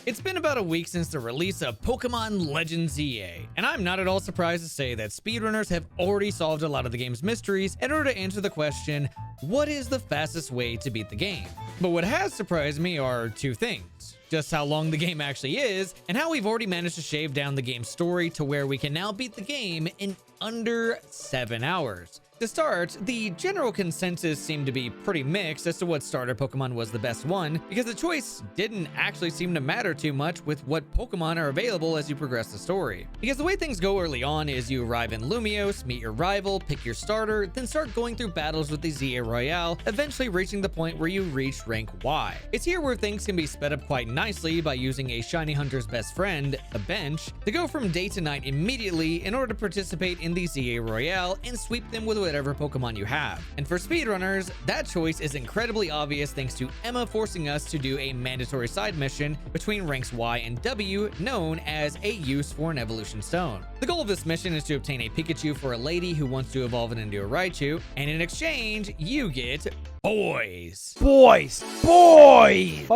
It's been about a week since the release of Pokemon Legends EA, and I'm not at all surprised to say that speedrunners have already solved a lot of the game's mysteries in order to answer the question, what is the fastest way to beat the game? But what has surprised me are two things. Just how long the game actually is, and how we've already managed to shave down the game's story to where we can now beat the game in under 7 hours. To start, the general consensus seemed to be pretty mixed as to what starter Pokemon was the best one, because the choice didn't actually seem to matter too much with what Pokemon are available as you progress the story. Because the way things go early on is you arrive in Lumiose, meet your rival, pick your starter, then start going through battles with the ZA Royale, eventually reaching the point where you reach rank Y. It's here where things can be sped up quite nicely by using a shiny hunter's best friend, the bench, to go from day to night immediately in order to participate in the ZA Royale and sweep them with whatever Pokemon you have. And for speedrunners, that choice is incredibly obvious thanks to Emma forcing us to do a mandatory side mission between ranks Y and W known as a use for an evolution stone. The goal of this mission is to obtain a Pikachu for a lady who wants to evolve it into a Raichu, and in exchange, you get boys. Boys! Boys!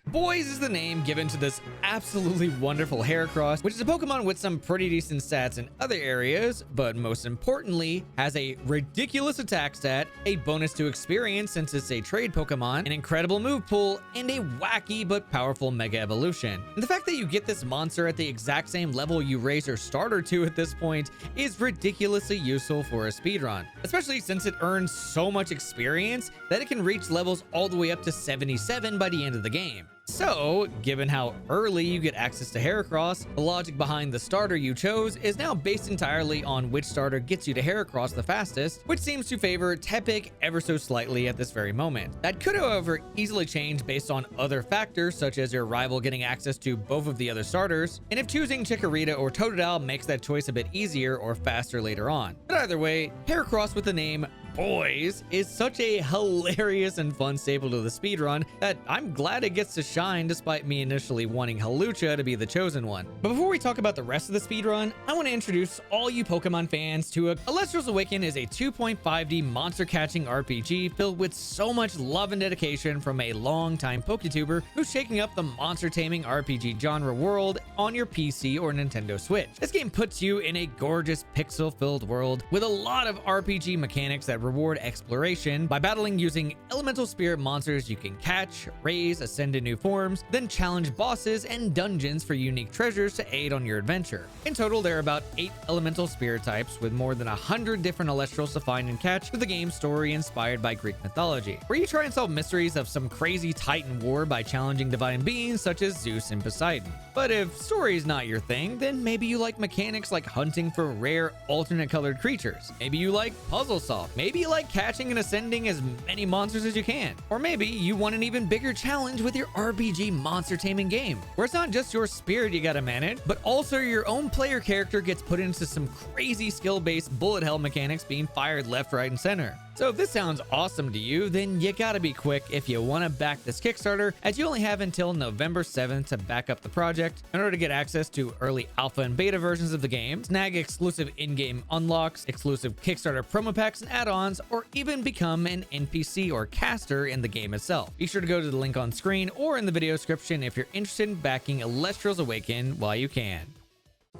Boys is the name given to this absolutely wonderful Heracross, which is a Pokemon with some pretty decent stats in other areas, but most importantly, has a ridiculous attack stat, a bonus to experience since it's a trade Pokemon, an incredible move pool, and a wacky but powerful Mega Evolution. And the fact that you get this monster at the exact same level you raise your starter to at this point is ridiculously useful for a speedrun, especially since it earns so much experience that it can reach levels all the way up to 77 by the end of the game. So, given how early you get access to Heracross, the logic behind the starter you chose is now based entirely on which starter gets you to Heracross the fastest, which seems to favor Tepig ever so slightly at this very moment. That could, however, easily change based on other factors such as your rival getting access to both of the other starters, and if choosing Chikorita or Totodile makes that choice a bit easier or faster later on. But either way, Heracross with the name Boys is such a hilarious and fun staple to the speedrun that I'm glad it gets to shine despite me initially wanting Halucha to be the chosen one. But before we talk about the rest of the speedrun, I want to introduce all you Pokemon fans to Alestra's Awaken is a 2.5D monster catching RPG filled with so much love and dedication from a long-time PokeTuber who's shaking up the monster taming RPG genre world on your PC or Nintendo Switch. This game puts you in a gorgeous pixel-filled world with a lot of RPG mechanics that reward exploration by battling using elemental spirit monsters you can catch, raise, ascend in new forms, then challenge bosses and dungeons for unique treasures to aid on your adventure. In total, there are about 8 elemental spirit types with more than 100 different Alestrals to find and catch through the game's story inspired by Greek mythology, where you try and solve mysteries of some crazy Titan war by challenging divine beings such as Zeus and Poseidon. But if story is not your thing, then maybe you like mechanics like hunting for rare alternate colored creatures. Maybe you like puzzle solve. Maybe you like catching and ascending as many monsters as you can. Or maybe you want an even bigger challenge with your RPG monster taming game, where it's not just your spirit you gotta manage, but also your own player character gets put into some crazy skill-based bullet hell mechanics being fired left, right, and center. So if this sounds awesome to you, then you gotta be quick if you want to back this Kickstarter, as you only have until November 7th to back up the project in order to get access to early alpha and beta versions of the game, snag exclusive in-game unlocks, exclusive Kickstarter promo packs and add-ons, or even become an NPC or caster in the game itself. Be sure to go to the link on screen or in the video description if you're interested in backing Alestra's Awaken while you can.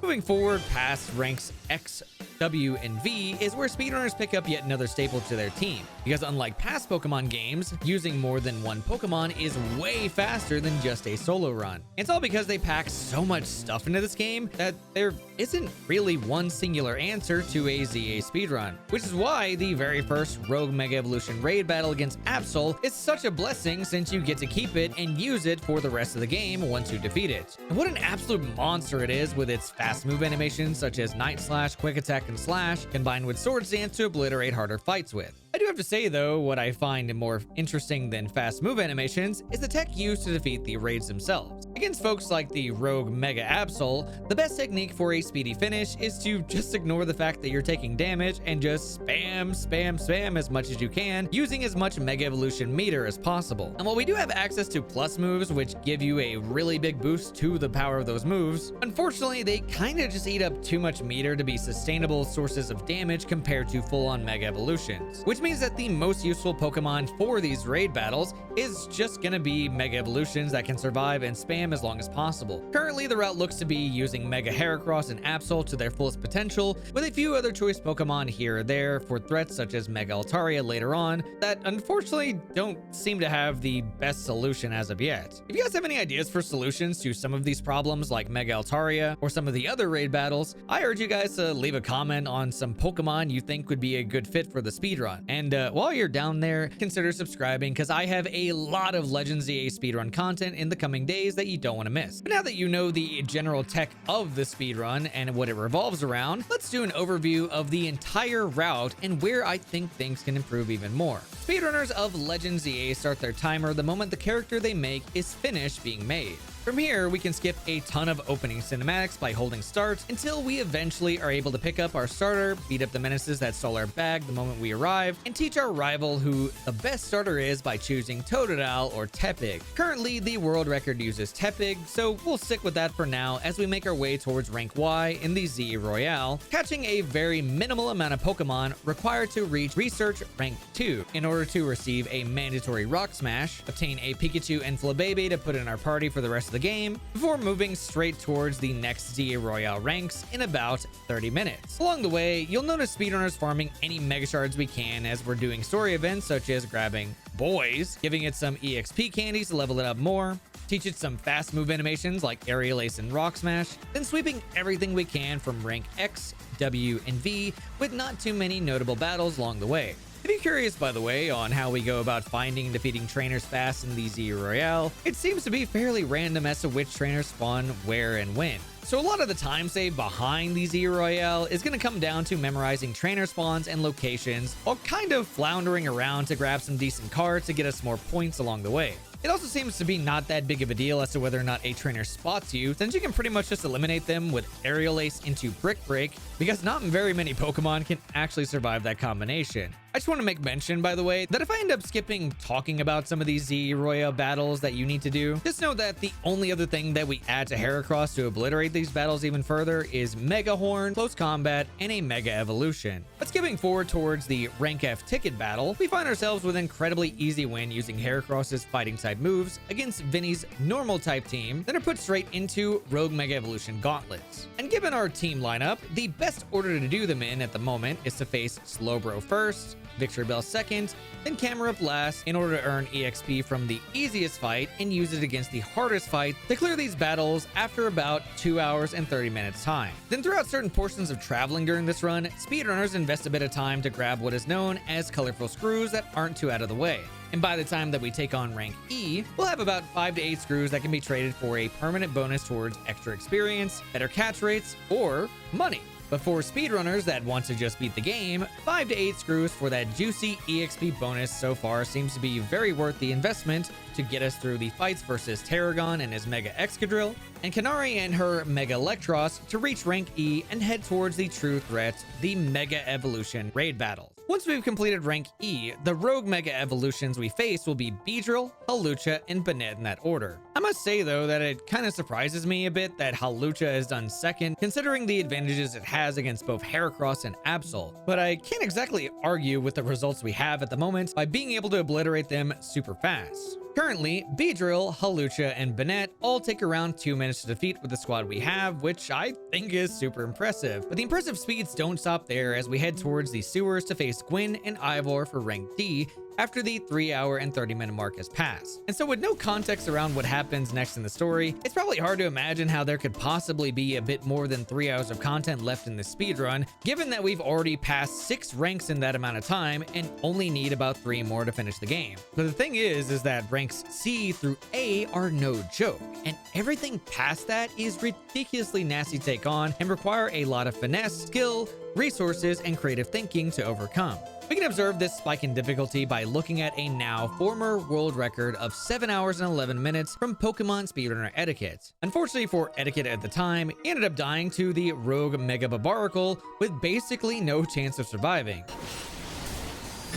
Moving forward past ranks X, W, and V is where speedrunners pick up yet another staple to their team, because unlike past Pokemon games, using more than one Pokemon is way faster than just a solo run. It's all because they pack so much stuff into this game that there isn't really one singular answer to a ZA speedrun, which is why the very first Rogue Mega Evolution raid battle against Absol is such a blessing since you get to keep it and use it for the rest of the game once you defeat it. And what an absolute monster it is with its fast move animations such as Night Slash, Quick Attack, and Slash, combined with Swords Dance to obliterate harder fights with. I do have to say though, what I find more interesting than fast move animations is the tech used to defeat the raids themselves. Against folks like the rogue Mega Absol, the best technique for a speedy finish is to just ignore the fact that you're taking damage and just spam as much as you can, using as much Mega Evolution meter as possible. And while we do have access to plus moves, which give you a really big boost to the power of those moves, unfortunately, they kind of just eat up too much meter to be sustainable sources of damage compared to full-on Mega Evolutions, which means that the most useful Pokemon for these raid battles is just gonna be Mega Evolutions that can survive and spam as long as possible. Currently, the route looks to be using Mega Heracross and Absol to their fullest potential, with a few other choice Pokemon here or there for threats such as Mega Altaria later on that unfortunately don't seem to have the best solution as of yet. If you guys have any ideas for solutions to some of these problems like Mega Altaria or some of the other raid battles, I urge you guys to leave a comment on some Pokemon you think would be a good fit for the speedrun. And while you're down there, consider subscribing because I have a lot of Legends EA speedrun content in the coming days that you don't want to miss. But now that you know the general tech of the speedrun and what it revolves around, let's do an overview of the entire route and where I think things can improve even more. Speedrunners of Legends EA start their timer the moment the character they make is finished being made. From here, we can skip a ton of opening cinematics by holding start until we eventually are able to pick up our starter, beat up the menaces that stole our bag the moment we arrive, and teach our rival who the best starter is by choosing Totodile or Tepig. Currently, the world record uses Tepig, so we'll stick with that for now as we make our way towards rank Y in the Z Royale, catching a very minimal amount of Pokemon required to reach Research rank 2 in order to receive a mandatory Rock Smash, obtain a Pikachu and Flabébé to put in our party for the rest of the game, before moving straight towards the next Z Royale ranks in about 30 minutes. Along the way, you'll notice speedrunners farming any Mega Shards we can as we're doing story events such as grabbing Boys, giving it some EXP candies to level it up more, teach it some fast move animations like Aerial Ace and Rock Smash, then sweeping everything we can from rank X, W, and V with not too many notable battles along the way. If you're curious, by the way, on how we go about finding and defeating trainers fast in the Z Royale, it seems to be fairly random as to which trainers spawn where and when. So a lot of the time save behind the Z Royale is going to come down to memorizing trainer spawns and locations while kind of floundering around to grab some decent cards to get us more points along the way. It also seems to be not that big of a deal as to whether or not a trainer spots you, since you can pretty much just eliminate them with Aerial Ace into Brick Break, because not very many Pokemon can actually survive that combination. I just want to make mention, by the way, that if I end up skipping talking about some of these Z Royale battles that you need to do, just know that the only other thing that we add to Heracross to obliterate these battles even further is Mega Horn, Close Combat, and a Mega Evolution. But skipping forward towards the Rank F ticket battle, we find ourselves with an incredibly easy win using Heracross's fighting type moves against Vinny's normal type team, then are put straight into Rogue Mega Evolution gauntlets. And given our team lineup, the best order to do them in at the moment is to face Slowbro first, Victory Bell second, then Camerupt last in order to earn EXP from the easiest fight and use it against the hardest fight to clear these battles after about 2 hours and 30 minutes time. Then throughout certain portions of traveling during this run, speedrunners invest a bit of time to grab what is known as colorful screws that aren't too out of the way. And by the time that we take on rank E, we'll have about 5 to 8 screws that can be traded for a permanent bonus towards extra experience, better catch rates, or money. But for speedrunners that want to just beat the game, 5 to 8 screws for that juicy EXP bonus so far seems to be very worth the investment to get us through the fights versus Tarragon and his Mega Excadrill, and Kanari and her Mega Electros to reach rank E and head towards the true threat, the Mega Evolution raid battles. Once we've completed rank E, the rogue Mega Evolutions we face will be Beedrill, Hawlucha, and Banette in that order. I must say though that it kind of surprises me a bit that Hawlucha is done second, considering the advantages it has against both Heracross and Absol, but I can't exactly argue with the results we have at the moment by being able to obliterate them super fast. Currently, Beedrill, Hawlucha, and Banette all take around 2 minutes to defeat with the squad we have, which I think is super impressive. But the impressive speeds don't stop there as we head towards the sewers to face Gwyn and Ivor for rank D after the 3 hour and 30 minute mark has passed. And so with no context around what happens next in the story, it's probably hard to imagine how there could possibly be a bit more than 3 hours of content left in this speedrun, given that we've already passed 6 ranks in that amount of time and only need about 3 more to finish the game. But the thing is that ranks C through A are no joke, and everything past that is ridiculously nasty to take on and require a lot of finesse, skill, resources, and creative thinking to overcome. We can observe this spike in difficulty by looking at a now former world record of 7 hours and 11 minutes from Pokemon Speedrunner Etiquette. Unfortunately for Etiquette at the time, he ended up dying to the Rogue Mega Barbaracle with basically no chance of surviving.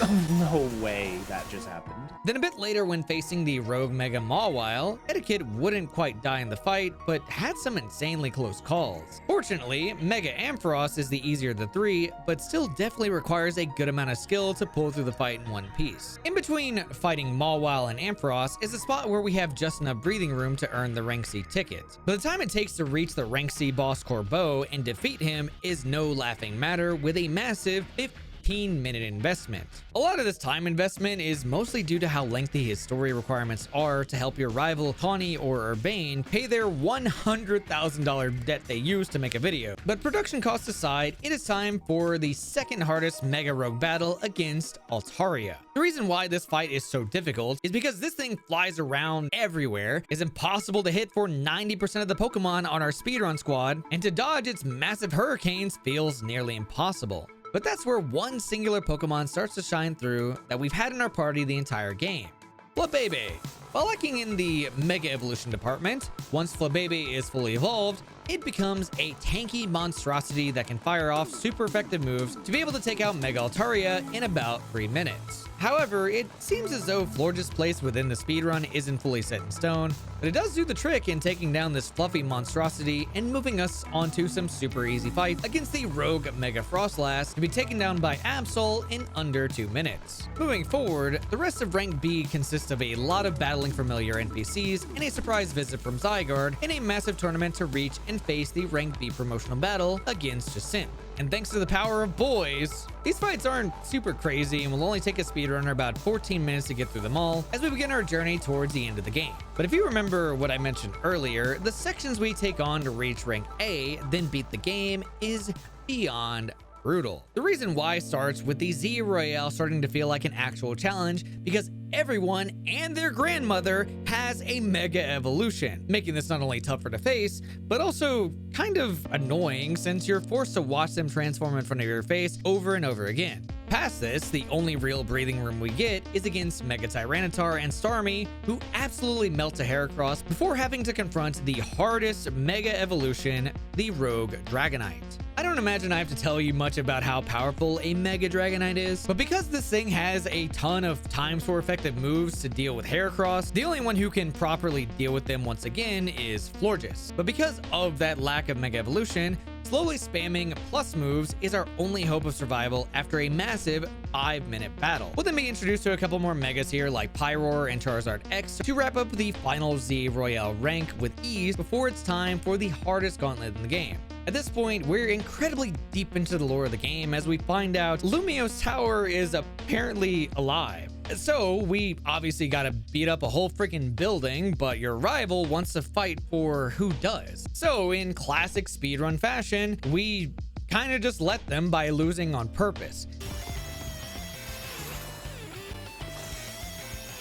Oh, no way that just happened. Then a bit later, when facing the Rogue Mega Mawile, Etiquette wouldn't quite die in the fight, but had some insanely close calls. Fortunately, Mega Ampharos is the easier of the three, but still definitely requires a good amount of skill to pull through the fight in one piece. In between fighting Mawile and Ampharos is a spot where we have just enough breathing room to earn the Rank C ticket. But the time it takes to reach the Rank C boss Corbeau and defeat him is no laughing matter, with a massive 15-minute investment. A lot of this time investment is mostly due to how lengthy his story requirements are to help your rival Connie or Urbane pay their $100,000 debt they used to make a video. But production costs aside, it is time for the second hardest Mega Rogue battle against Altaria. The reason why this fight is so difficult is because this thing flies around everywhere, is impossible to hit for 90% of the Pokemon on our speedrun squad, and to dodge its massive hurricanes feels nearly impossible. But that's where one singular Pokemon starts to shine through that we've had in our party the entire game: Flabebe. While lacking in the Mega Evolution department, once Flabebe is fully evolved, it becomes a tanky monstrosity that can fire off super effective moves to be able to take out Mega Altaria in about 3 minutes. However, it seems as though Florge's place within the speedrun isn't fully set in stone, but it does do the trick in taking down this fluffy monstrosity and moving us onto some super easy fights against the Rogue Mega Frostlass to be taken down by Absol in under 2 minutes. Moving forward, the rest of Rank B consists of a lot of battling familiar NPCs and a surprise visit from Zygarde in a massive tournament to reach and face the Rank B promotional battle against Jacint. And thanks to the power of boys, these fights aren't super crazy and will only take a speedrunner about 14 minutes to get through them all as we begin our journey towards the end of the game. But if you remember what I mentioned earlier, the sections we take on to reach rank A, then beat the game, is beyond brutal. The reason why starts with the Z Royale starting to feel like an actual challenge, because everyone and their grandmother has a Mega Evolution, making this not only tougher to face, but also kind of annoying since you're forced to watch them transform in front of your face over and over again. Past this, the only real breathing room we get is against Mega Tyranitar and Starmie, who absolutely melt a Heracross before having to confront the hardest Mega Evolution, the Rogue Dragonite. I don't imagine I have to tell you much about how powerful a Mega Dragonite is, but because this thing has a ton of times for effective moves to deal with Heracross, the only one who can properly deal with them once again is Florges. But because of that lack of Mega Evolution, slowly spamming plus moves is our only hope of survival after a massive 5-minute battle. We'll then be introduced to a couple more Megas here like Pyroar and Charizard X to wrap up the final Z Royale rank with ease before it's time for the hardest gauntlet in the game. At this point, we're incredibly deep into the lore of the game as we find out Lumiose Tower is apparently alive. So we obviously gotta beat up a whole freaking building, but your rival wants to fight for who does. So in classic speedrun fashion, we kind of just let them by losing on purpose.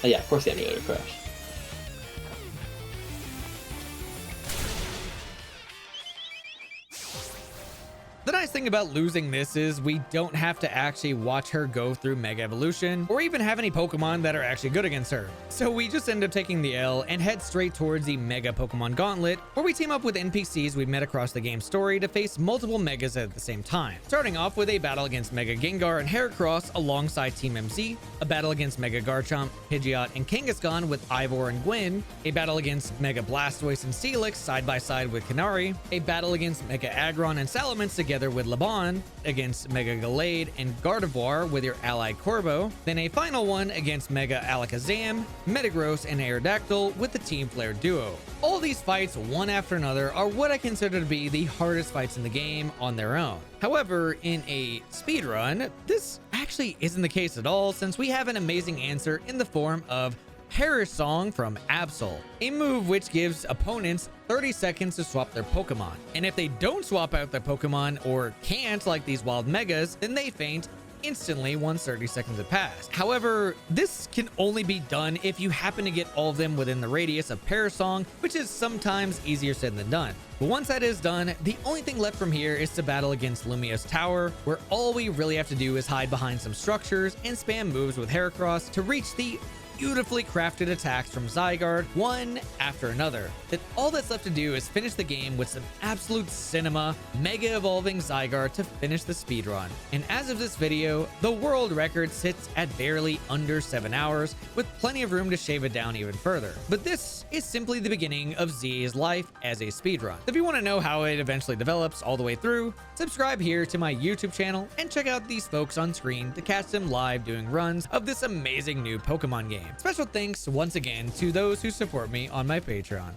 Oh yeah, of course the emulator crashed. The nice thing about losing this is we don't have to actually watch her go through Mega Evolution or even have any Pokemon that are actually good against her. So we just end up taking the L and head straight towards the Mega Pokemon Gauntlet, where we team up with NPCs we've met across the game's story to face multiple Megas at the same time. Starting off with a battle against Mega Gengar and Heracross alongside Team MZ, a battle against Mega Garchomp, Pidgeot, and Kangaskhan with Ivor and Gwen, a battle against Mega Blastoise and Steelix side by side with Kanari, a battle against Mega Aggron and Salamence together with Laban, against Mega Gallade and Gardevoir with your ally Corbeau, then a final one against Mega Alakazam, Metagross, and Aerodactyl with the Team Flare duo. All these fights, one after another, are what I consider to be the hardest fights in the game on their own. However, in a speedrun, this actually isn't the case at all, since we have an amazing answer in the form of Perish Song from Absol, a move which gives opponents 30 seconds to swap their Pokemon. And if they don't swap out their Pokemon or can't, like these wild Megas, then they faint instantly once 30 seconds have passed. However, this can only be done if you happen to get all of them within the radius of Parasong, which is sometimes easier said than done. But once that is done, the only thing left from here is to battle against Lumia's tower, where all we really have to do is hide behind some structures and spam moves with Heracross to reach the beautifully crafted attacks from Zygarde one after another. Then all that's left to do is finish the game with some absolute cinema, mega evolving Zygarde to finish the speedrun. And as of this video, the world record sits at barely under 7 hours, with plenty of room to shave it down even further. But this is simply the beginning of ZA's life as a speedrun. If you want to know how it eventually develops all the way through, subscribe here to my YouTube channel and check out these folks on screen to catch them live doing runs of this amazing new Pokemon game. Special thanks once again to those who support me on my Patreon.